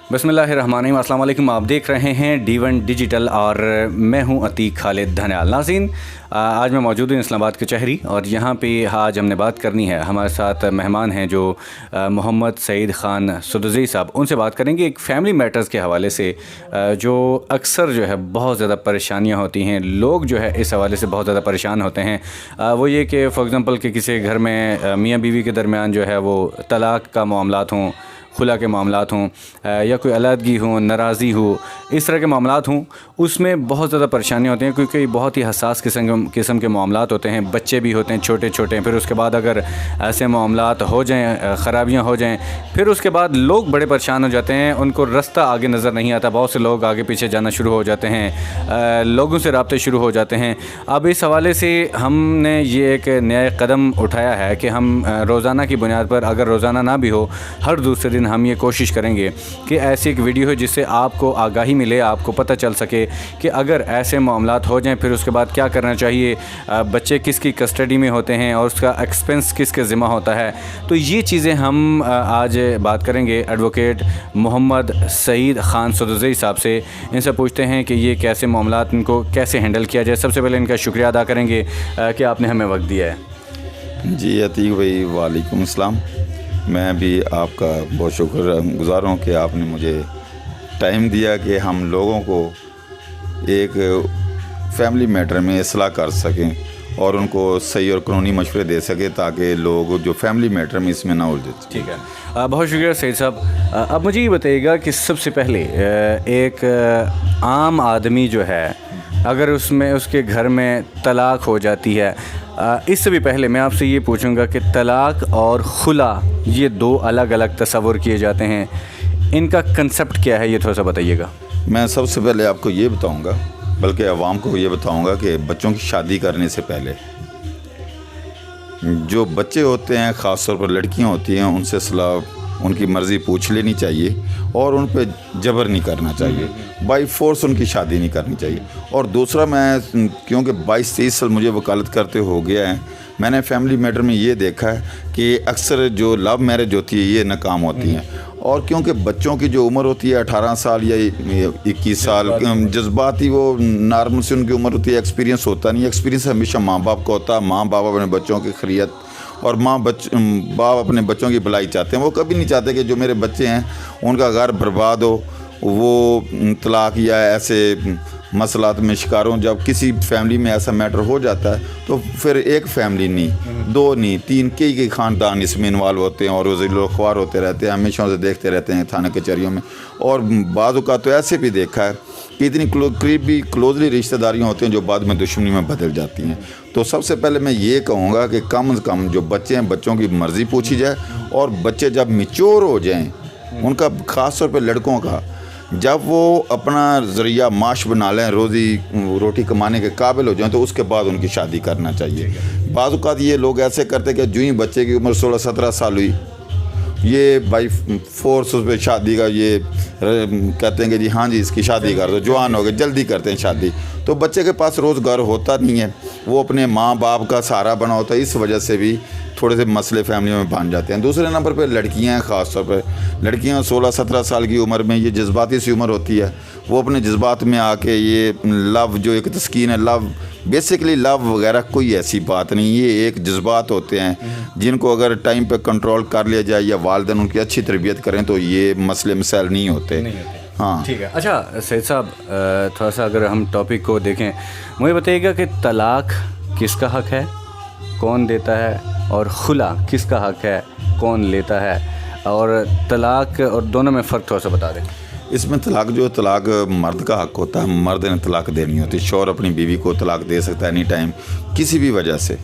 बिस्मिल्लाहिर्रहमानिर्रहीम। अस्सलाम वालेकुम। आप देख रहे हैं D1 डिजिटल और मैं हूं अतीक खालिद धन्याल। नाज़रीन, आज मैं मौजूद हूं इस्लामाबाद के चहरी और यहां पे आज हमने बात करनी है। हमारे साथ मेहमान हैं जो मोहम्मद सईद ख़ान सुदुज़ई साहब। उनसे बात करेंगे एक फ़ैमिली मैटर्स के हवाले से जो अक्सर जो है बहुत ज़्यादा परेशानियाँ होती हैं। लोग जो है इस हवाले से बहुत ज़्यादा परेशान होते हैं। वो ये कि फ़ॉर एग्ज़ाम्पल कि किसी घर में मियाँ बीवी के दरमियान जो है वो तलाक़ का मामलात हों, खुला के मामलात हों या कोई अलहदगी हो, नाराज़ी हो, इस तरह के मामलात हों, उसमें बहुत ज़्यादा परेशानियाँ होती हैं क्योंकि बहुत ही हसास किस्म के मामलात होते हैं। बच्चे भी होते हैं छोटे छोटे। फिर उसके बाद अगर ऐसे मामलात हो जाएं, ख़राबियाँ हो जाएं, फिर उसके बाद लोग बड़े परेशान हो जाते हैं। उनको रास्ता आगे नज़र नहीं आता। बहुत से लोग आगे पीछे जाना शुरू हो जाते हैं, लोगों से रब्ते शुरू हो जाते हैं। अब इस हवाले से हमने ये एक नया कदम उठाया है कि हम रोज़ाना की बुनियाद पर, अगर रोज़ाना ना भी हो, हर दूसरे दिन हम ये कोशिश करेंगे कि ऐसी एक वीडियो है जिससे आपको आगाही मिले, आपको पता चल सके कि अगर ऐसे मामलात हो जाएं फिर उसके बाद क्या करना चाहिए, बच्चे किसकी कस्टडी में होते हैं और उसका एक्सपेंस किसके ज़िम्मा होता है। तो ये चीज़ें हम आज बात करेंगे एडवोकेट मोहम्मद सईद ख़ान सुदुज़ई साहब से। इनसे पूछते हैं कि ये कैसे मामलात, इनको कैसे हैंडल किया जाए। सबसे पहले इनका शुक्रिया अदा करेंगे कि आपने हमें वक्त दिया है। जी अतीक भाई, वालेकुम अस्सलाम। मैं भी आपका बहुत शुक्रगुज़ार हूँ कि आपने मुझे टाइम दिया कि हम लोगों को एक फैमिली मैटर में इस्लाह कर सकें और उनको सही और कानूनी मशवरे दे सकें ताकि लोग जो फैमिली मैटर में इसमें ना उलझे। ठीक है, बहुत शुक्रिया सईद साहब। अब मुझे ये बताइएगा कि सबसे पहले एक आम आदमी जो है, अगर उसमें उसके घर में तलाक़ हो जाती है, इससे भी पहले मैं आपसे ये पूछूंगा कि तलाक़ और खुला ये दो अलग अलग तस्वुर किए जाते हैं, इनका कंसेप्ट क्या है, ये थोड़ा सा बताइएगा। मैं सबसे पहले आपको ये बताऊंगा, बल्कि आवाम को ये बताऊंगा कि बच्चों की शादी करने से पहले जो बच्चे होते हैं, ख़ास तौर पर लड़कियां होती हैं, उनसे सलाह, उनकी मर्ज़ी पूछ लेनी चाहिए और उन पर जबर नहीं करना चाहिए, बाई फोर्स उनकी शादी नहीं करनी चाहिए। और दूसरा, मैं क्योंकि 22-23 साल मुझे वकालत करते हो गया है, मैंने फैमिली मैटर में ये देखा है कि अक्सर जो लव मैरिज होती है ये नाकाम होती हैं। और क्योंकि बच्चों की जो उम्र होती है 18 साल या 21 साल, जज्बाती वो नॉर्मल से उनकी उम्र होती है, एक्सपीरियंस होता नहीं। एक्सपीरियंस हमेशा माँ बाप का होता है। माँ बाप अपने बच्चों की खैरियत और बाप अपने बच्चों की भलाई चाहते हैं। वो कभी नहीं चाहते कि जो मेरे बच्चे हैं उनका घर बर्बाद हो, वो तलाक़ या ऐसे मसलात में शिकार हों। जब किसी फैमिली में ऐसा मैटर हो जाता है तो फिर एक फैमिली नहीं, दो नहीं, तीन, कई ख़ानदान इसमें इन्वॉल्व होते हैं और वो ज़िल्लो-ख्वार होते रहते हैं, हमेशा उसे देखते रहते हैं थाना कचहरियों में। और बाज़ औक़ात तो ऐसे भी देखा है कि इतनी करीबी क्लोजली रिश्तेदारियाँ होती हैं जो बाद में दुश्मनी में बदल जाती हैं। तो सबसे पहले मैं ये कहूँगा कि कम से कम जो बच्चे हैं, बच्चों की मर्ज़ी पूछी जाए और बच्चे जब मैच्योर हो जाएँ, उनका ख़ास तौर पर लड़कों का, जब वो अपना ज़रिया माश बना लें, रोटी कमाने के काबिल हो जाएं, तो उसके बाद उनकी शादी करना चाहिए। बाज़ औक़ात ये लोग ऐसे करते कि जो ही बच्चे की उम्र 16-17 साल हुई, ये बाई फोर्स उस पर शादी का ये कहते हैं कि जी हाँ जी इसकी शादी कर दो, जवान हो गए, जल्दी करते हैं शादी। तो बच्चे के पास रोज़गार होता नहीं है, वो अपने माँ बाप का सहारा बना होता है। इस वजह से भी थोड़े से मसले फैमिलियों में बन जाते हैं। दूसरे नंबर पर लड़कियां हैं, ख़ास तौर पर लड़कियां 16-17 साल की उम्र में, ये जज्बाती सी उम्र होती है, वो अपने जज्बात में आके ये लव जो एक तस्कीन है, लव बेसिकली लव वगैरह कोई ऐसी बात नहीं, ये एक जज्बात होते हैं जिनको अगर टाइम पे कंट्रोल कर लिया जाए या वालिदैन उनकी अच्छी तरबियत करें तो ये मसले मसाइल नहीं होते। हाँ, ठीक है। अच्छा सईद साहब, थोड़ा सा अगर हम टॉपिक को देखें, मुझे बताइएगा कि तलाक़ किसका हक़ है, कौन देता है, और खुला किसका हक़ है, कौन लेता है, और तलाक़ और दोनों में फ़र्क थोड़ा सा बता दें। इसमें तलाक़ मर्द का हक़ होता है, मर्द ने तलाक़ देनी होती है। शौहर अपनी बीवी को तलाक़ दे सकता है एनी टाइम, किसी भी वजह से।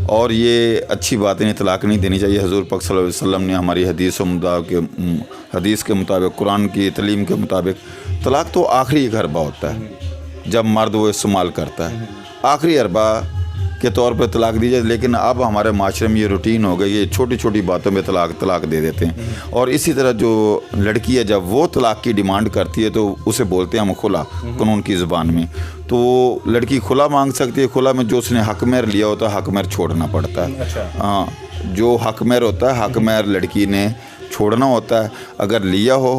और ये अच्छी बात है, तलाक़ नहीं देनी चाहिए। हुज़ूर पाक सल्लल्लाहु अलैहि वसल्लम ने हमारी हदीस के मुताबिक, कुरान की तलीम के मुताबिक, तलाक़ तो आखिरी एक अरबा होता है जब मर्द वो इस्तेमाल करता है, आखिरी अरबा के तौर पर तलाक़ दी जाए। लेकिन अब हमारे माशरे में ये रूटीन हो गई, ये छोटी छोटी बातों में तलाक़ दे देते हैं। और इसी तरह जो लड़की है, जब वो तलाक़ की डिमांड करती है तो उसे बोलते हैं हम खुला, कानून की ज़बान में। तो लड़की खुला मांग सकती है। खुला में जो उसने हक़ महर लिया होता है, हक़ महर छोड़ना पड़ता है। हाँ, जो हक़ महर होता है, हक़ महर लड़की ने छोड़ना होता है। अगर लिया हो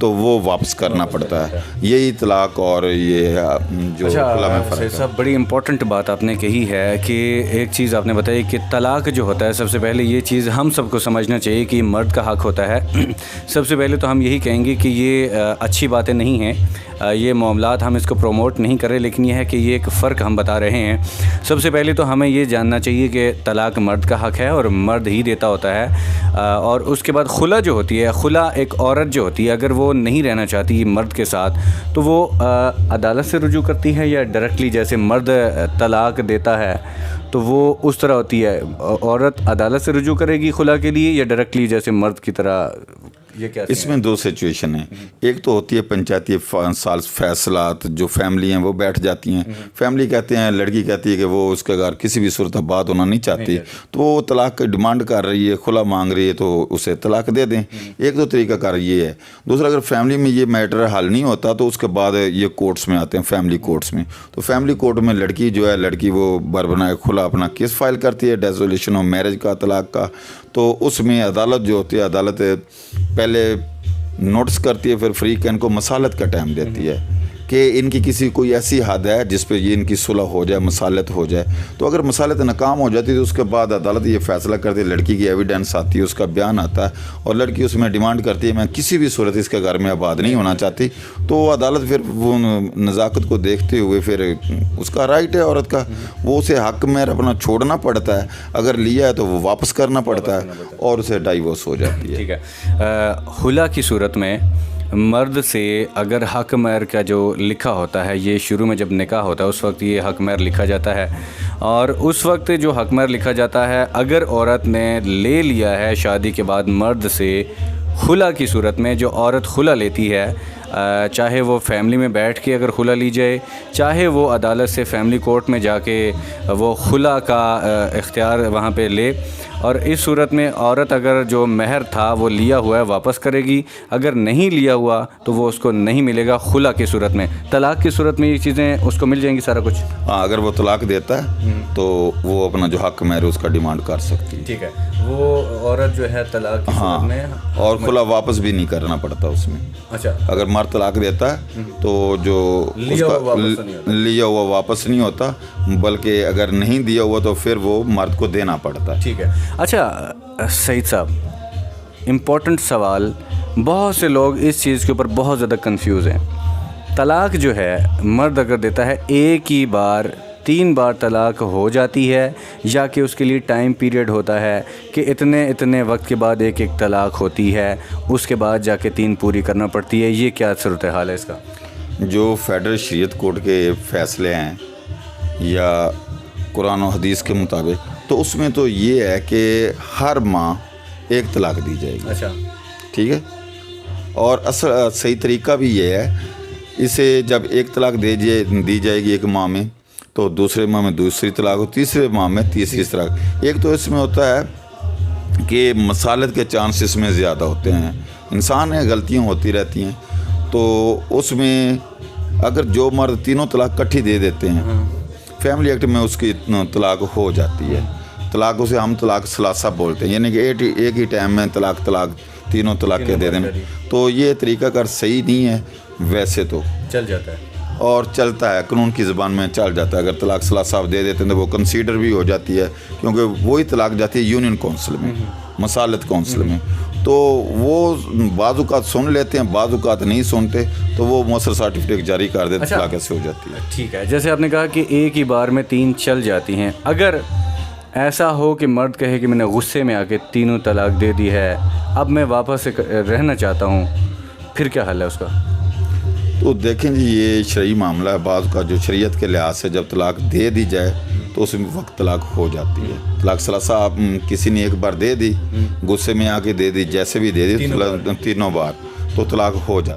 तो वो वापस करना पड़ता है। यही तलाक और ये जो खुला में फ़र्क है। सब बड़ी इंपॉर्टेंट बात आपने कही है कि एक चीज़ आपने बताई कि तलाक जो होता है, सबसे पहले ये चीज़ हम सबको समझना चाहिए कि मर्द का हक होता है। सबसे पहले तो हम यही कहेंगे कि ये अच्छी बातें नहीं हैं, ये मामलात हम इसको प्रमोट नहीं कर रहे, लेकिन यह है कि ये एक फ़र्क हम बता रहे हैं। सबसे पहले तो हमें ये जानना चाहिए कि तलाक मर्द का हक है और मर्द ही देता होता है। और उसके बाद खुला जो होती है, खुला एक औरत जो होती है, अगर वो नहीं रहना चाहती मर्द के साथ तो वो अदालत से रुजू करती है या डायरेक्टली जैसे मर्द तलाक देता है तो वो उस तरह होती है, औरत अदालत से रुजू करेगी खुला के लिए या डायरेक्टली जैसे मर्द की तरह? ये क्या इसमें दो सिचुएशन है। एक तो होती है पंचायती साल फैसलात, जो फैमिली हैं वो बैठ जाती हैं। फैमिली कहते हैं, लड़की कहती है कि वो उसके घर किसी भी सूरत बात होना नहीं चाहती, तो वो तलाक की डिमांड कर रही है, खुला मांग रही है, तो उसे तलाक दे दें। एक तो तरीकाकार ये है। दूसरा, अगर फैमिली में ये मैटर हल नहीं होता तो उसके बाद ये कोर्ट्स में आते हैं, फैमिली कोर्ट्स में। तो फैमिली कोर्ट में लड़की जो है, लड़की वो बरबना खुला अपना केस फाइल करती है, डिसोल्यूशन ऑफ मैरिज का, तलाक का। तो उसमें अदालत जो होती है, अदालत पहले नोटिस करती है, फिर फ्री कैन को मसालत का टाइम देती है कि इनकी किसी कोई ऐसी हद है जिस पे ये इनकी सुलह हो जाए, मसालत हो जाए। तो अगर मसालत नाकाम हो जाती है तो उसके बाद अदालत ये फैसला करती है, लड़की की एविडेंस आती है, उसका बयान आता है और लड़की उसमें डिमांड करती है मैं किसी भी सूरत इसके घर में आबाद नहीं होना चाहती। तो अदालत फिर वो नज़ाकत को देखते हुए, फिर उसका राइट है औरत का, वो उसे हक में अपना छोड़ना पड़ता है। अगर लिया है तो वो वापस करना पड़ता है और उसे डाइवोर्स हो जाती है। ठीक है। खुला की सूरत में मर्द से अगर हक महर का जो लिखा होता है, ये शुरू में जब निकाह होता है उस वक्त ये हक महर लिखा जाता है, और उस वक्त जो हक महर लिखा जाता है, अगर औरत ने ले लिया है शादी के बाद मर्द से, खुला की सूरत में जो औरत खुला लेती है, चाहे वो फैमिली में बैठ के अगर खुला ली जाए, चाहे वो अदालत से फैमिली कोर्ट में जाके वो खुला का इख्तियार वहाँ पे ले, और इस सूरत में औरत अगर जो महर था वो लिया हुआ है वापस करेगी, अगर नहीं लिया हुआ तो वो उसको नहीं मिलेगा खुला की सूरत में। तलाक की सूरत में ये चीज़ें उसको मिल जाएंगी सारा कुछ। हाँ, अगर वो तलाक देता है तो वो अपना जो हक महर उसका डिमांड कर सकती है। ठीक है। वो औरत जो है तलाक की सूरत में, और खुला वापस भी नहीं करना पड़ता उसमें। अच्छा, अगर मर्द तलाक देता है तो जो लिया हुआ वापस नहीं होता, बल्कि अगर नहीं दिया हुआ तो फिर वो मर्द को देना पड़ता है। ठीक है। अच्छा सईद साहब, इम्पोर्टेंट सवाल, बहुत से लोग इस चीज़ के ऊपर बहुत ज़्यादा कंफ्यूज हैं। तलाक जो है मर्द अगर देता है, एक ही बार 3 बार तलाक हो जाती है या कि उसके लिए टाइम पीरियड होता है कि इतने इतने वक्त के बाद एक एक तलाक होती है, उसके बाद जाके 3 पूरी करना पड़ती है? ये क्या सूरत हाल है इसका? जो फेडरल शरीयत कोर्ट के फैसले हैं या कुरान और हदीस के मुताबिक, तो उसमें तो ये है कि हर माह एक तलाक दी जाएगी। अच्छा, ठीक है। और असल सही तरीका भी ये है, इसे जब एक तलाक दी जाएगी एक माह में, तो दूसरे माह में दूसरी तलाक हो, तीसरे माह में तीसरी तलाक। एक तो इसमें होता है कि मसालत के चांसेस में ज़्यादा होते हैं, इंसान है, गलतियाँ होती रहती हैं। तो उसमें अगर जो मर्द तीनों तलाक इकट्ठी दे देते हैं, फैमिली एक्ट में उसकी तलाक हो जाती है। तलाक उसे हम तलाक सलासा बोलते हैं, यानी कि एक ही टाइम में तलाक तीनों तलाक के दे देना। तो ये तरीक़ाकार सही नहीं है। वैसे तो चल जाता है और चलता है, कानून की ज़बान में चल जाता है। अगर तलाक सलासा आप दे देते हैं तो वो कंसीडर भी हो जाती है, क्योंकि वही तलाक जाती है यूनियन काउंसिल में, मसालत काउंसिल में। तो वो बाज़-औक़ात सुन लेते हैं, बाज़-औक़ात नहीं सुनते, तो वो मौसर सर्टिफिकेट जारी कर देते। अच्छा, तलाक ऐसे हो जाती है। ठीक है। जैसे आपने कहा कि एक ही बार में 3 चल जाती हैं, अगर ऐसा हो कि मर्द कहे कि मैंने गुस्से में आके तीनों तलाक दे दी है, अब मैं वापस रहना चाहता हूँ, फिर क्या हल है उसका? तो देखें जी, ये शरई मामला है। बाज़ का जो शरीयत के लिहाज से जब तलाक दे दी जाए तो उस वक्त तलाक हो जाती है। तलाक सलासा आप किसी ने एक बार दे दी, गुस्से में आके दे दी, जैसे भी दे दी, तीनों बार, तो तलाक हो जाती है।